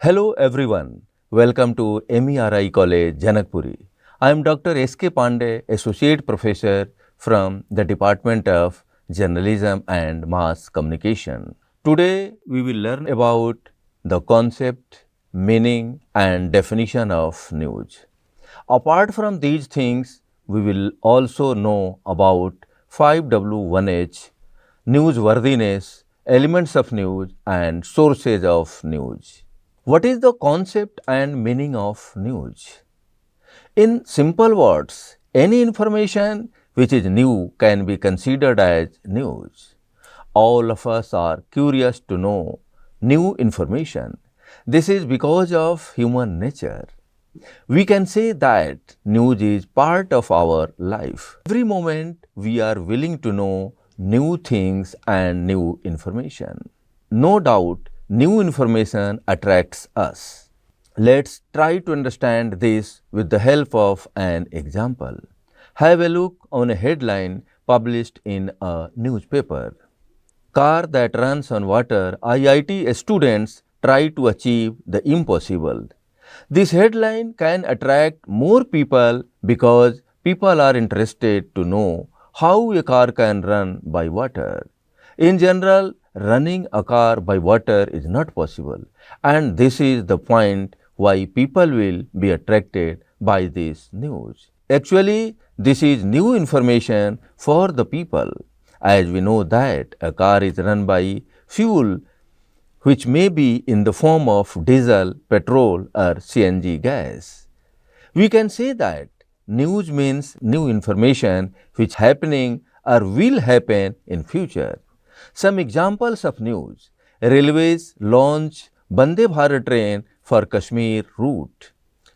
Hello everyone. Welcome to MERI College, Janakpuri. I am Dr. S.K. Pandey, Associate Professor from the Department of Journalism and Mass Communication. Today we will learn about the concept, meaning and definition of news. Apart from these things, we will also know about 5W1H, newsworthiness, elements of news and sources of news. What is the concept and meaning of news? In simple words, any information which is new can be considered as news. All of us are curious to know new information. This is because of human nature. We can say that news is part of our life. Every moment we are willing to know new things and new information. No doubt, new information attracts us. Let's try to understand this with the help of an example. Have a look on a headline published in a newspaper. Car that runs on water, IIT students try to achieve the impossible. This headline can attract more people because people are interested to know how a car can run by water. In general, running a car by water is not possible, and this is the point why people will be attracted by this news. Actually, this is new information for the people, as we know that a car is run by fuel which may be in the form of diesel, petrol or CNG gas. We can say that news means new information which happening or will happen in future. Some examples of news: Railways launch Vande Bharat train for Kashmir route.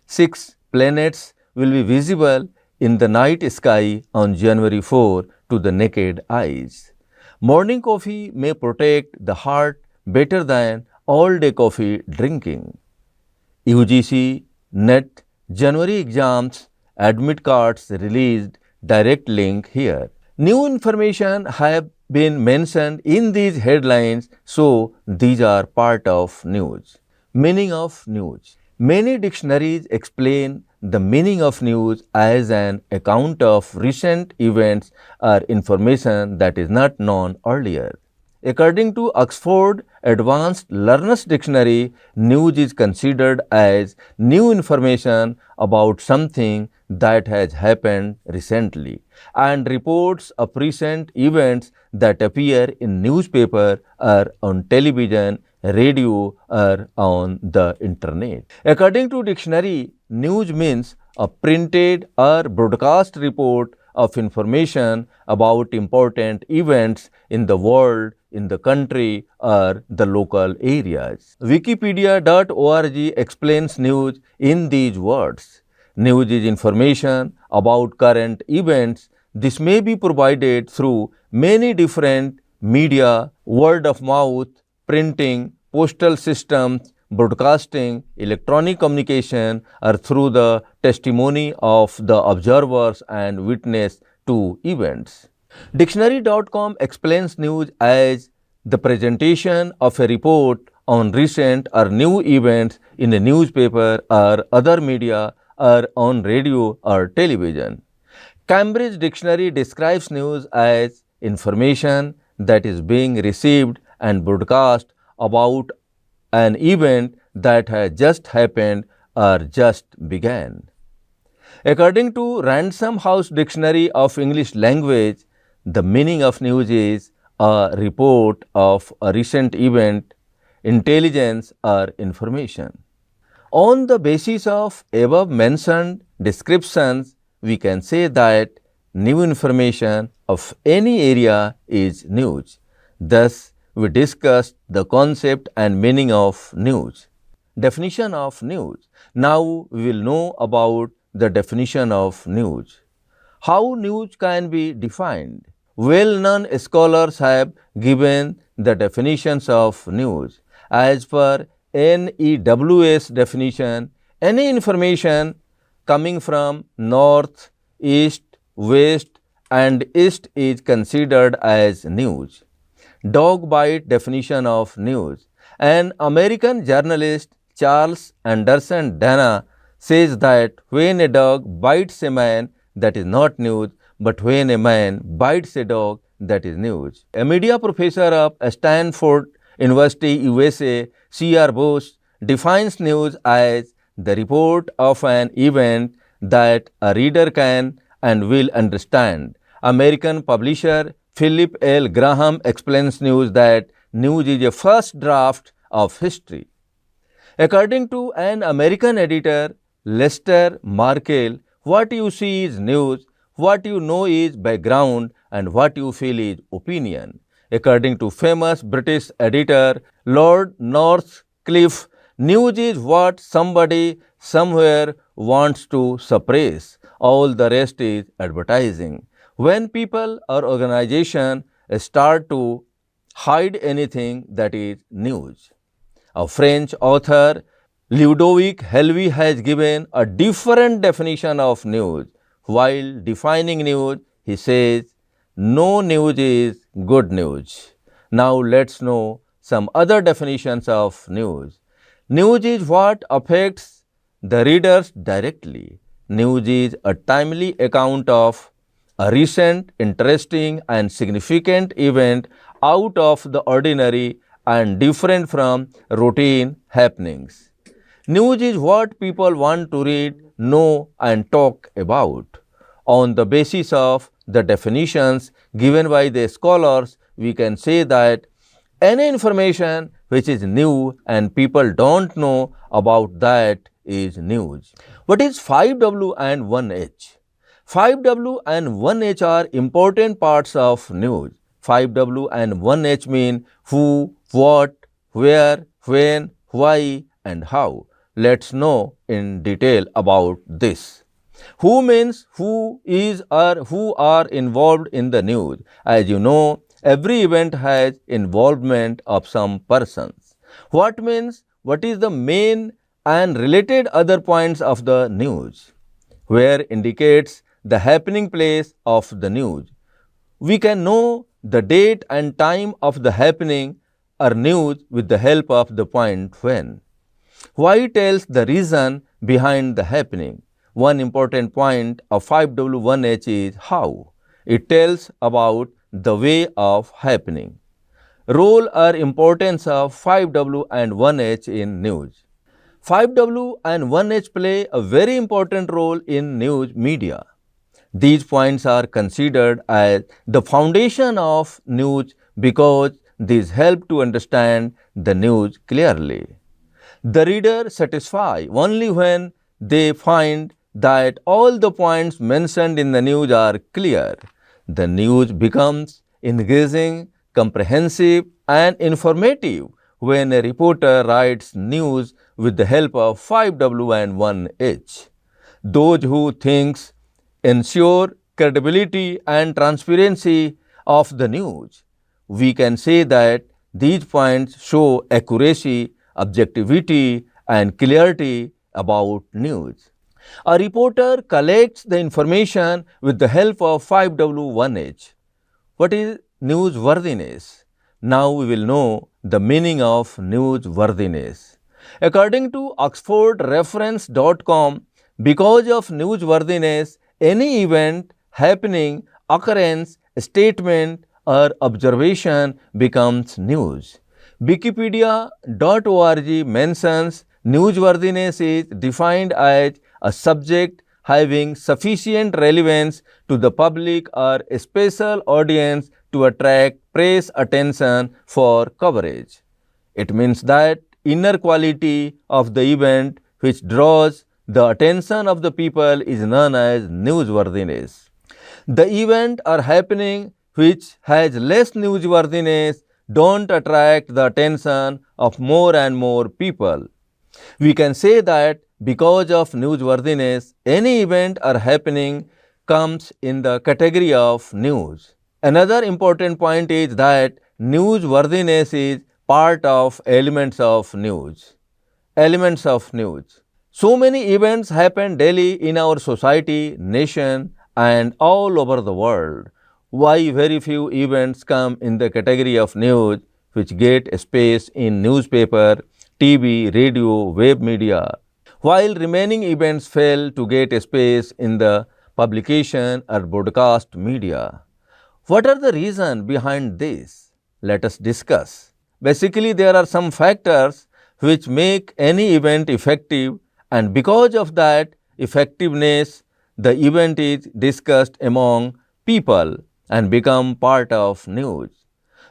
6 planets will be visible in the night sky on January 4 to the naked eyes. Morning coffee may protect the heart better than all-day coffee drinking. UGC NET January exams admit cards released, direct link here. New information have been mentioned in these headlines, so these are part of news. Meaning of news. Many dictionaries explain the meaning of news as an account of recent events or information that is not known earlier. According to Oxford Advanced Learners Dictionary, news is considered as new information about something that has happened recently and reports of recent events that appear in newspaper or on television, radio or on the internet. According to dictionary, news means a printed or broadcast report of information about important events in the world, in the country or the local areas. Wikipedia.org explains news in these words. News is information about current events. This may be provided through many different media, word of mouth, printing, postal systems, broadcasting, electronic communication, or through the testimony of the observers and witness to events. Dictionary.com explains news as the presentation of a report on recent or new events in a newspaper or other media or on radio or television. Cambridge Dictionary describes news as information that is being received and broadcast about an event that has just happened or just began. According to Random House Dictionary of English Language, the meaning of news is a report of a recent event, intelligence or information. On the basis of above mentioned descriptions, we can say that new information of any area is news. Thus, we discussed the concept and meaning of news. Definition of news. Now we will know about the definition of news. How news can be defined? Well-known scholars have given the definitions of news. As per NEWS definition, any information coming from north, east, west and east is considered as news. Dog bite definition of news. An American journalist Charles Anderson Dana says that when a dog bites a man, that is not news, but when a man bites a dog, that is news. A media professor of Stanford University, USA, C.R. Bush, defines news as the report of an event that a reader can and will understand. American publisher Philip L. Graham explains news that news is a first draft of history. According to an American editor, Lester Markell, what you see is news, what you know is background, and what you feel is opinion. According to famous British editor Lord Northcliffe, news is what somebody somewhere wants to suppress. All the rest is advertising. When people or organization start to hide anything, that is news. A French author, Ludovic Helvy, has given a different definition of news. While defining news, he says, no news is good news. Now let's know some other definitions of news. News is what affects the readers directly. News is a timely account of a recent, interesting, and significant event out of the ordinary and different from routine happenings. News is what people want to read, know, and talk about. On the basis of the definitions given by the scholars, we can say that any information which is new and people don't know about that is news. What is 5W and 1H? 5W and 1H are important parts of news. 5W and 1H mean who, what, where, when, why, and how. Let's know in detail about this. Who means who is or who are involved in the news. As you know, every event has involvement of some persons. What means what is the main and related other points of the news. Where indicates the happening place of the news. We can know the date and time of the happening or news with the help of the point when. Why tells the reason behind the happening. One important point of 5W1H is how. It tells about the way of happening. Role or importance of 5W and 1H in news. 5W and 1H play a very important role in news media. These points are considered as the foundation of news because these help to understand the news clearly. The reader satisfies only when they find that all the points mentioned in the news are clear. The news becomes engaging, comprehensive, and informative when a reporter writes news with the help of 5W and 1H. Those who thinks ensure credibility and transparency of the news. We can say that these points show accuracy, objectivity, and clarity about news. A reporter collects the information with the help of 5W1H. What is newsworthiness? Now we will know the meaning of newsworthiness. According to oxfordreference.com, because of newsworthiness, any event, happening, occurrence, statement, or observation becomes news. Wikipedia.org mentions newsworthiness is defined as a subject having sufficient relevance to the public or a special audience to attract press attention for coverage. It means that inner quality of the event which draws the attention of the people is known as newsworthiness. The event or happening which has less newsworthiness don't attract the attention of more and more people. We can say that because of newsworthiness, any event or happening comes in the category of news. Another important point is that newsworthiness is part of elements of news. Elements of news. So many events happen daily in our society, nation, and all over the world. Why very few events come in the category of news which get space in newspaper, TV, radio, web media, while remaining events fail to get a space in the publication or broadcast media. What are the reasons behind this? Let us discuss. Basically, there are some factors which make any event effective, and because of that effectiveness, the event is discussed among people and become part of news.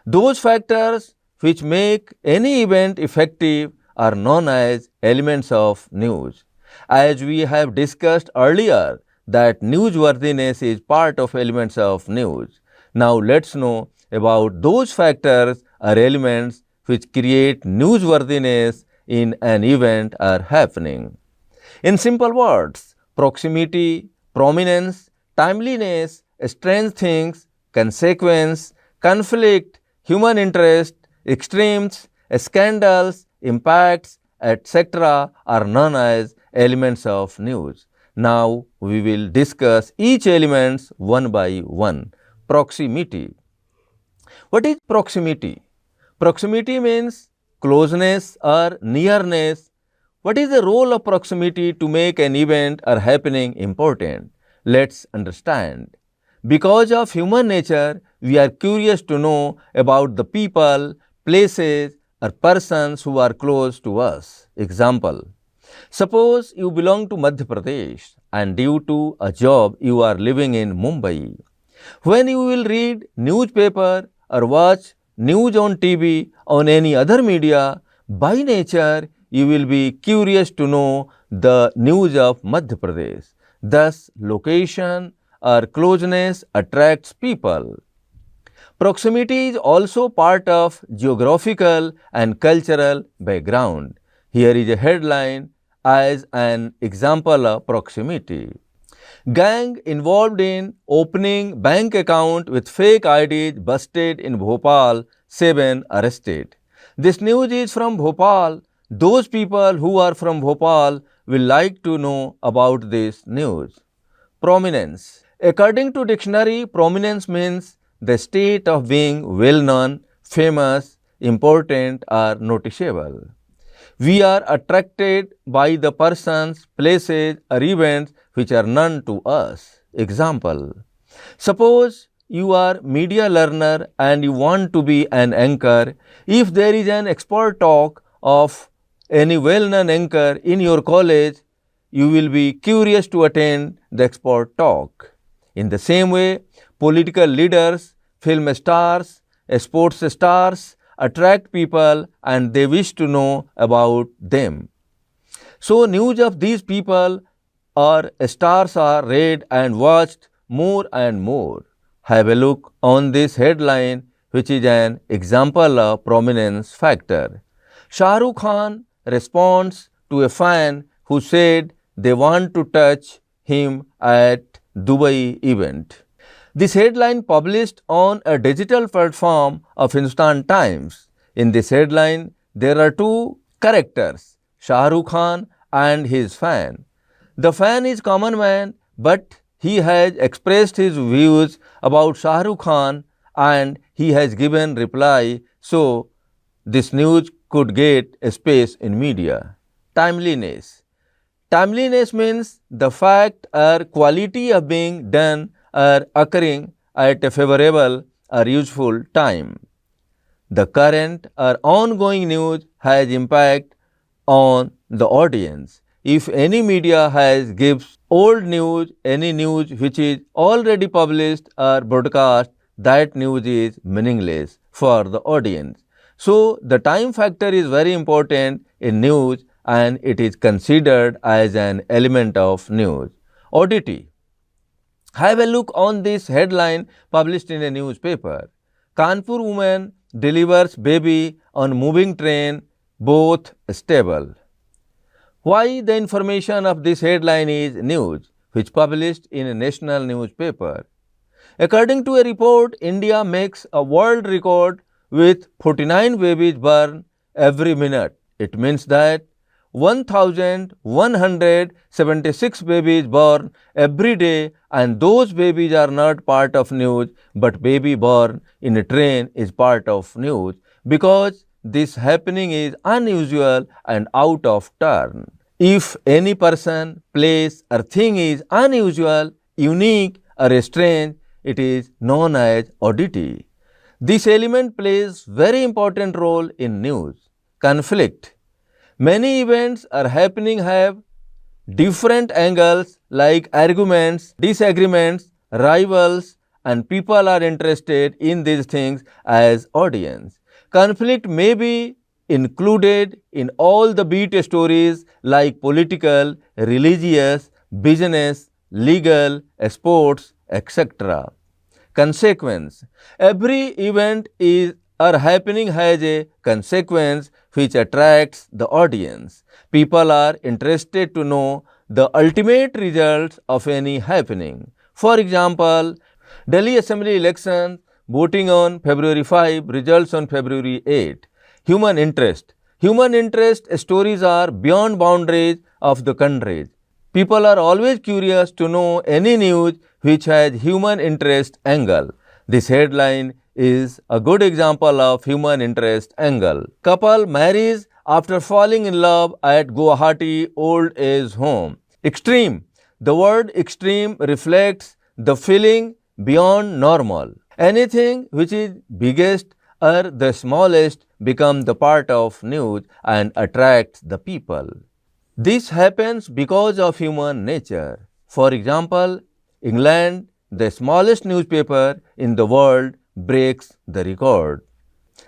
Those factors which make any event effective are known as elements of news. As we have discussed earlier, that newsworthiness is part of elements of news. Now let's know about those factors or elements which create newsworthiness in an event or happening. In simple words, proximity, prominence, timeliness, strange things, consequence, conflict, human interest, extremes, scandals, impacts, etc. are known as elements of news. Now we will discuss each element one by one. Proximity. What is proximity? Proximity means closeness or nearness. What is the role of proximity to make an event or happening important? Let's understand. Because of human nature, we are curious to know about the people, places, or persons who are close to us. Example. Suppose you belong to Madhya Pradesh and due to a job you are living in Mumbai. When you will read newspaper or watch news on TV, on any other media, by nature you will be curious to know the news of Madhya Pradesh. Thus, location or closeness attracts people. Proximity is also part of geographical and cultural background. Here is a headline as an example of proximity. Gang involved in opening bank account with fake IDs busted in Bhopal, 7 arrested. This news is from Bhopal. Those people who are from Bhopal will like to know about this news. Prominence. According to dictionary, prominence means the state of being well known, famous, important or noticeable. We are attracted by the persons, places or events which are known to us. Example. Suppose you are media learner and you want to be an anchor. If there is an expert talk of any well-known anchor in your college, you will be curious to attend the expert talk. In the same way, political leaders, film stars, sports stars attract people and they wish to know about them. So news of these people or stars are read and watched more and more. Have a look on this headline, which is an example of prominence factor. Shah Rukh Khan responds to a fan who said they want to touch him at Dubai event. This headline published on a digital platform of Hindustan Times. In this headline, there are two characters, Shah Rukh Khan and his fan. The fan is common man, but he has expressed his views about Shah Rukh Khan and he has given reply, so this news could get a space in media. Timeliness. Timeliness means the fact or quality of being done or occurring at a favorable or useful time. The current or ongoing news has impact on the audience. If any media gives old news, any news which is already published or broadcast, that news is meaningless for the audience. So the time factor is very important in news and it is considered as an element of news. Oddity. Have a look on this headline published in a newspaper. Kanpur woman delivers baby on moving train, both stable. Why the information of this headline is news, which published in a national newspaper? According to a report, India makes a world record with 49 babies born every minute. It means that 1,176 babies born every day, and those babies are not part of news, but baby born in a train is part of news because this happening is unusual and out of turn. If any person, place or thing is unusual, unique or strange, it is known as oddity. This element plays very important role in news. Conflict. Many events are happening have different angles like arguments, disagreements, rivals, and people are interested in these things as audience. Conflict may be included in all the beat stories like political, religious, business, legal, sports, etc. Consequence. Every event is or happening has a consequence which attracts the audience. People are interested to know the ultimate results of any happening. For example, Delhi Assembly election, voting on February 5, results on February 8. Human interest. Human interest stories are beyond boundaries of the countries. People are always curious to know any news which has human interest angle. This headline is a good example of human interest angle. Couple marries after falling in love at Guwahati old age home. Extreme. The word extreme reflects the feeling beyond normal. Anything which is biggest or the smallest become the part of news and attracts the people. This happens because of human nature. For example, England, the smallest newspaper in the world, breaks the record.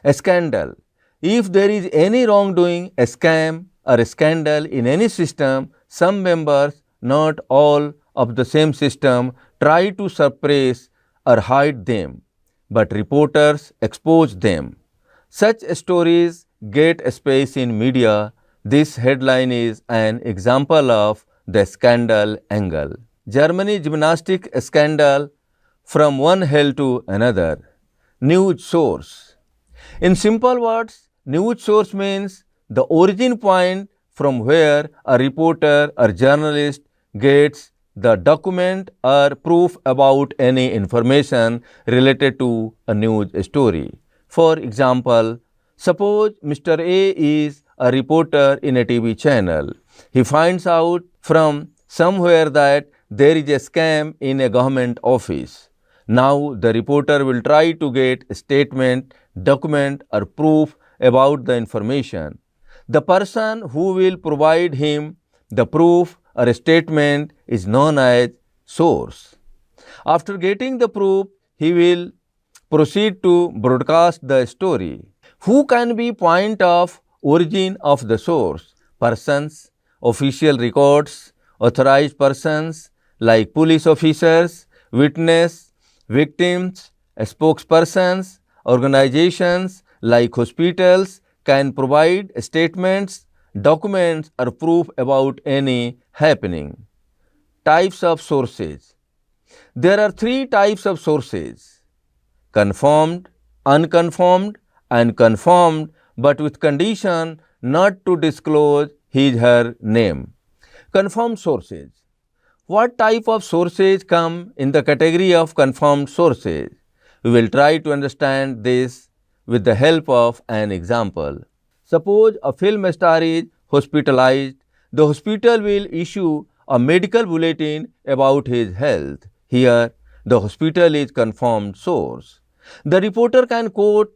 A scandal. If there is any wrongdoing, a scam or a scandal in any system, some members, not all of the same system, try to suppress or hide them, but reporters expose them. Such stories get a space in media. This headline is an example of the scandal angle. Germany gymnastic scandal from one hell to another. News source. In simple words, news source means the origin point from where a reporter or journalist gets the document or proof about any information related to a news story. For example, suppose Mr. A is a reporter in a TV channel. He finds out from somewhere that there is a scam in a government office. Now the reporter will try to get a statement, document or proof about the information. The person who will provide him the proof or a statement is known as source. After getting the proof, he will proceed to broadcast the story. Who can be point of origin of the source? Persons, official records, authorized persons like police officers, witness, victims, spokespersons, organizations like hospitals can provide statements, documents or proof about any happening. Types of sources. There are three types of sources: confirmed, unconfirmed and confirmed but with condition not to disclose his/her name. Confirmed sources. What type of sources come in the category of confirmed sources? We will try to understand this with the help of an example. Suppose a film star is hospitalized. The hospital will issue a medical bulletin about his health. Here, the hospital is confirmed source. The reporter can quote,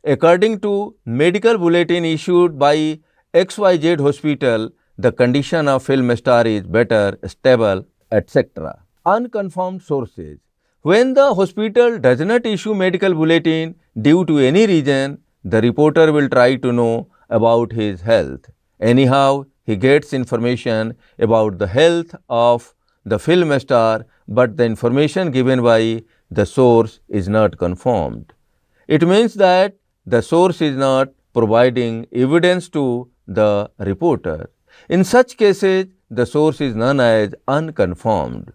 according to medical bulletin issued by XYZ hospital, the condition of film star is better, stable, etc. Unconfirmed sources. When the hospital does not issue medical bulletin due to any reason, the reporter will try to know about his health. Anyhow, he gets information about the health of the film star, but the information given by the source is not confirmed. It means that the source is not providing evidence to the reporter. In such cases, the source is known as unconfirmed.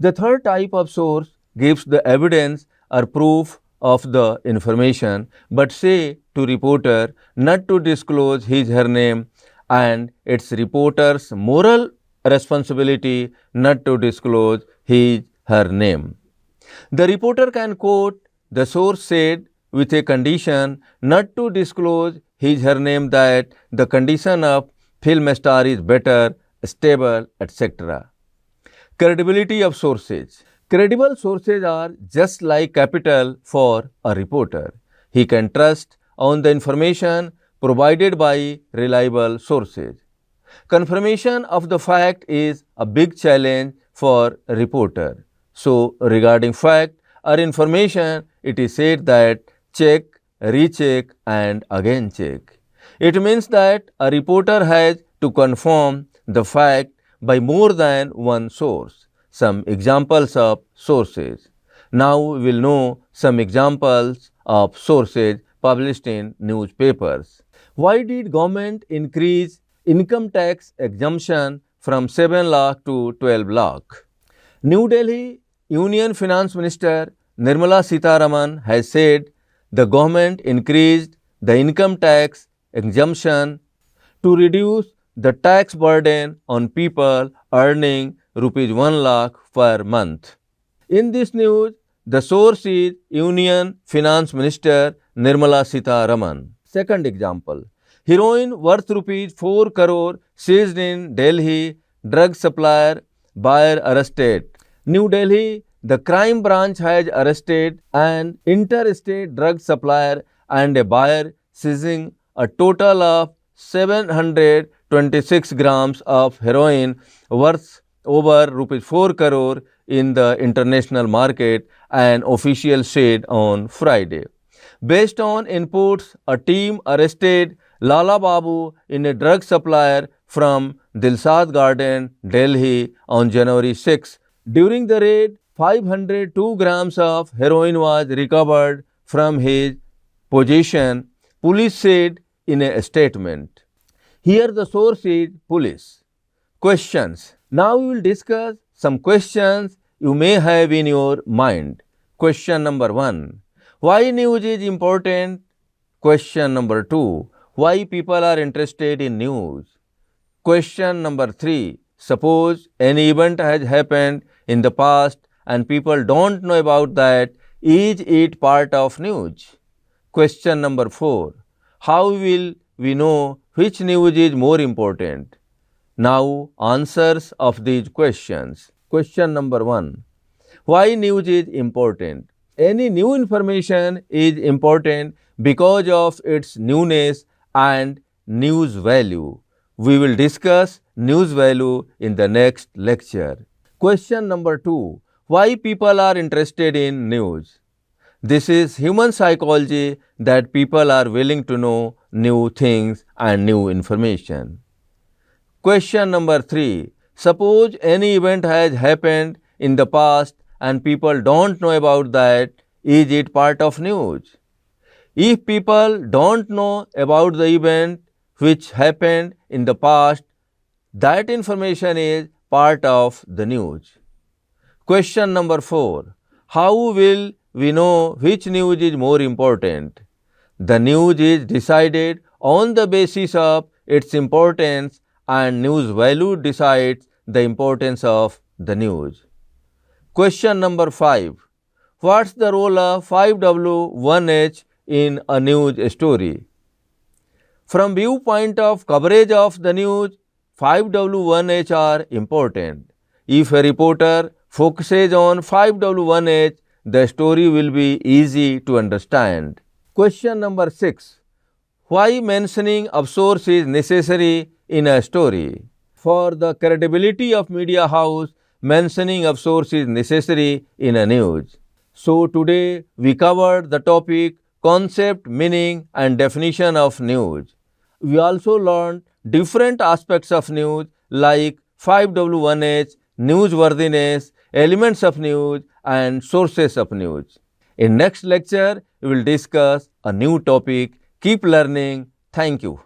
The third type of source gives the evidence or proof of the information, but say to reporter not to disclose his/her name, and it's reporter's moral responsibility not to disclose his/her name. The reporter can quote, the source said with a condition not to disclose his her name that the condition of film star is better, stable, etc. Credibility of sources. Credible sources are just like capital for a reporter. He can trust on the information provided by reliable sources. Confirmation of the fact is a big challenge for a reporter. So, regarding fact or information, it is said that check, recheck and again check. It means that a reporter has to confirm the fact by more than one source. Some examples of sources. Now we will know some examples of sources published in newspapers. Why did government increase income tax exemption from 7 lakh to 12 lakh? New Delhi Union Finance Minister Nirmala Sitharaman has said the government increased the income tax exemption to reduce the tax burden on people earning rupees 1 lakh per month. In this news, the source is Union Finance Minister Nirmala Sitharaman. Second example, heroin worth rupees 4 crore seized in Delhi, drug supplier, buyer arrested. New Delhi, the crime branch has arrested an interstate drug supplier and a buyer seizing a total of 726 grams of heroin worth over rupees 4 crore in the international market, an official said on Friday. Based on inputs, a team arrested Lala Babu in a drug supplier from Dilsad Garden, Delhi on January 6. During the raid, 502 grams of heroin was recovered from his possession, police said in a statement. Here the source is police. Questions. Now we will discuss some questions you may have in your mind. Question number 1. Why news is important? Question number 2. Why people are interested in news? Question number 3. Suppose any event has happened in the past and people don't know about that. Is it part of news? Question number 4. How will we know which news is more important? Now, answers of these questions. Question number 1. Why news is important? Any new information is important because of its newness and news value. We will discuss news value in the next lecture. Question number 2. Why people are interested in news? This is human psychology that people are willing to know new things and new information. Question number 3. Suppose any event has happened in the past and people don't know about that. Is it part of news? If people don't know about the event which happened in the past, that information is part of the news. Question number 4. How will we know which news is more important? The news is decided on the basis of its importance and news value decides the importance of the news. Question number 5. What's the role of 5W1H in a news story? From viewpoint of coverage of the news, 5W1H are important. If a reporter focuses on 5W1H, the story will be easy to understand. Question number 6. Why mentioning of source is necessary in a story? For the credibility of media house, mentioning of source is necessary in a news. So today we covered the topic concept, meaning and definition of news. We also learned different aspects of news like 5W1H, newsworthiness, elements of news and sources of news. In next lecture, we will discuss a new topic. Keep learning. Thank you.